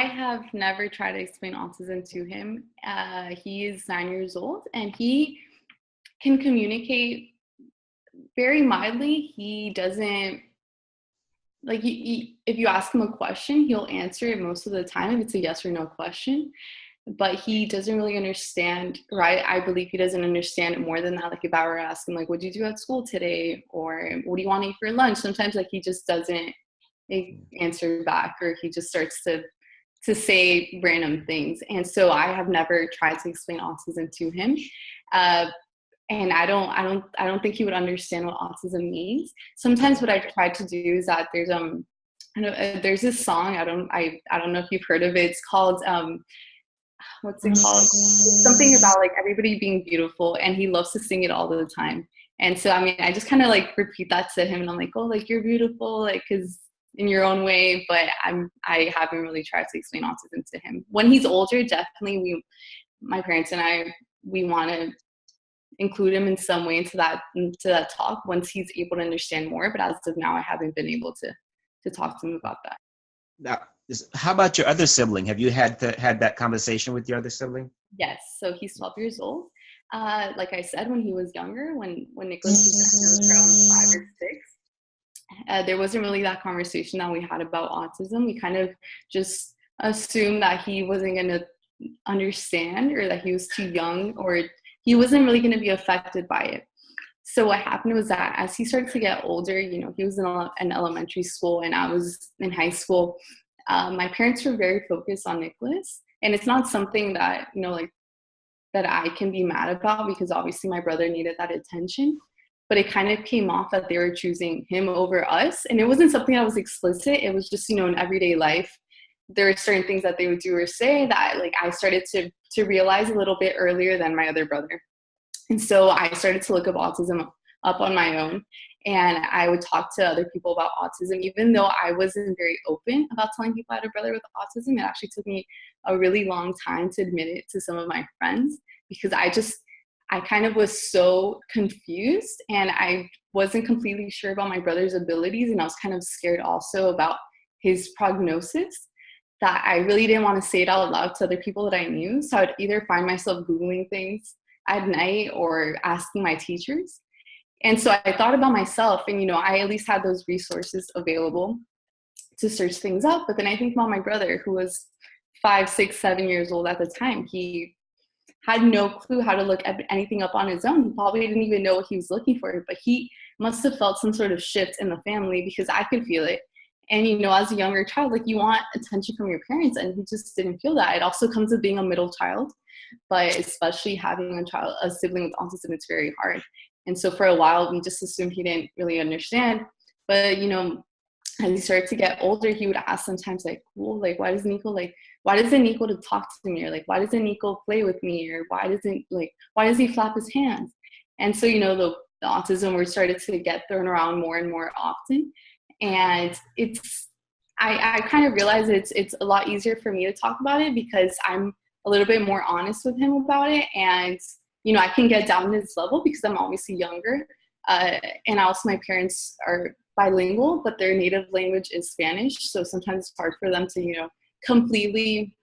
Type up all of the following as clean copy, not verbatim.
have never tried to explain autism to him. He is 9 years old and he can communicate very mildly. He doesn't like if you ask him a question, he'll answer it most of the time if it's a yes or no question. But he doesn't really understand, right? I believe he doesn't understand it more than that. Like if I were to ask him, like, what did you do at school today? Or what do you want to eat for lunch? Sometimes like he just doesn't answer back, or he just starts to say random things. And so I have never tried to explain autism to him. And I don't think he would understand what autism means. Sometimes what I've tried to do is that there's this song, I don't know if you've heard of it. It's called what's it called? It's something about like everybody being beautiful, and he loves to sing it all the time. And so I mean, I just kind of like repeat that to him, and I'm like, oh, like you're beautiful, like because in your own way. But I haven't really tried to explain autism to him. When he's older, definitely my parents and I, we want to include him in some way into that talk once he's able to understand more. But as of now, I haven't been able to talk to him about that. Now, how about your other sibling? Have you had that conversation with your other sibling? Yes. So he's 12 years old. Like I said, when he was younger, when Nicholas was around 5 or 6, there wasn't really that conversation that we had about autism. We kind of just assumed that he wasn't going to understand, or that he was too young, or he wasn't really going to be affected by it. So what happened was that as he started to get older, he was in elementary school and I was in high school. My parents were very focused on Nicholas, and it's not something that, that I can be mad about, because obviously my brother needed that attention, but it kind of came off that they were choosing him over us. And it wasn't something that was explicit. It was just, in everyday life, there were certain things that they would do or say that like I started to realize a little bit earlier than my other brother. And so I started to look up autism up on my own, and I would talk to other people about autism. Even though I wasn't very open about telling people I had a brother with autism, it actually took me a really long time to admit it to some of my friends, because I kind of was so confused, and I wasn't completely sure about my brother's abilities, and I was kind of scared also about his prognosis, that I really didn't want to say it out loud to other people that I knew. So I'd either find myself Googling things at night or asking my teachers. And so I thought about myself, and, I at least had those resources available to search things up. But then I think about my brother, who was 5, 6, 7 years old at the time. He had no clue how to look at anything up on his own. He probably didn't even know what he was looking for, but he must have felt some sort of shift in the family, because I could feel it. And, as a younger child, like, you want attention from your parents, and he just didn't feel that. It also comes with being a middle child, but especially having a sibling with autism, it's very hard. And so for a while, we just assumed he didn't really understand. But, as he started to get older, he would ask sometimes, like, well, like, why doesn't Nico to talk to me? Or like, why doesn't Nico play with me? Or why does he flap his hands? And so, the autism word started to get thrown around more and more often. And I kind of realized it's a lot easier for me to talk about it, because I'm a little bit more honest with him about it. And, I can get down to his level because I'm obviously younger. And also my parents are bilingual, but their native language is Spanish. So sometimes it's hard for them to, completely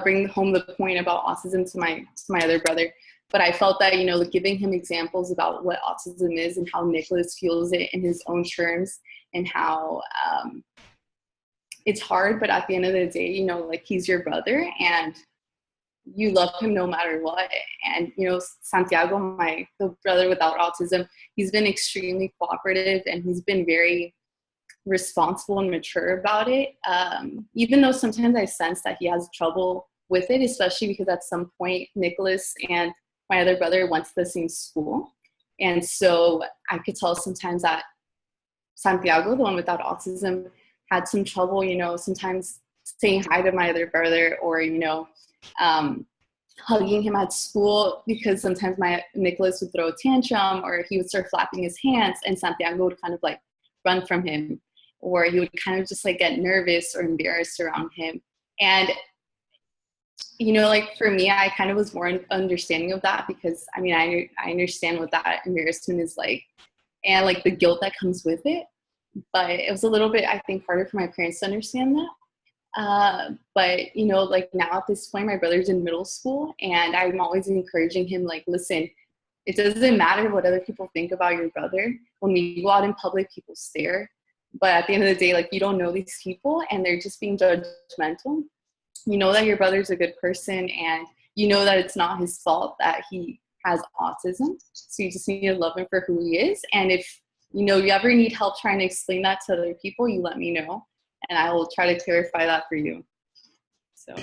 bring home the point about autism to my other brother. But I felt that, giving him examples about what autism is and how Nicholas feels it in his own terms, and how it's hard, but at the end of the day, like, he's your brother and you love him no matter what. And, Santiago, the brother without autism, he's been extremely cooperative, and he's been very responsible and mature about it. Even though sometimes I sense that he has trouble with it, especially because at some point Nicholas and my other brother went to the same school. And so I could tell sometimes that Santiago, the one without autism, had some trouble, sometimes saying hi to my other brother, or, hugging him at school, because sometimes Nicholas would throw a tantrum, or he would start flapping his hands, and Santiago would kind of like run from him, or he would kind of just like get nervous or embarrassed around him. And, like, for me, I kind of was more understanding of that, because I understand what that embarrassment is like, and like the guilt that comes with it. But it was a little bit, I think, harder for my parents to understand that. But you know, like now at this point, my brother's in middle school, and I'm always encouraging him, like, listen, it doesn't matter what other people think about your brother. When we go out in public, people stare. But at the end of the day, like, you don't know these people and they're just being judgmental. You know that your brother's a good person, and you know that it's not his fault that he has autism. So you just need to love him for who he is. And if, you know, you ever need help trying to explain that to other people, you let me know and I will try to clarify that for you. So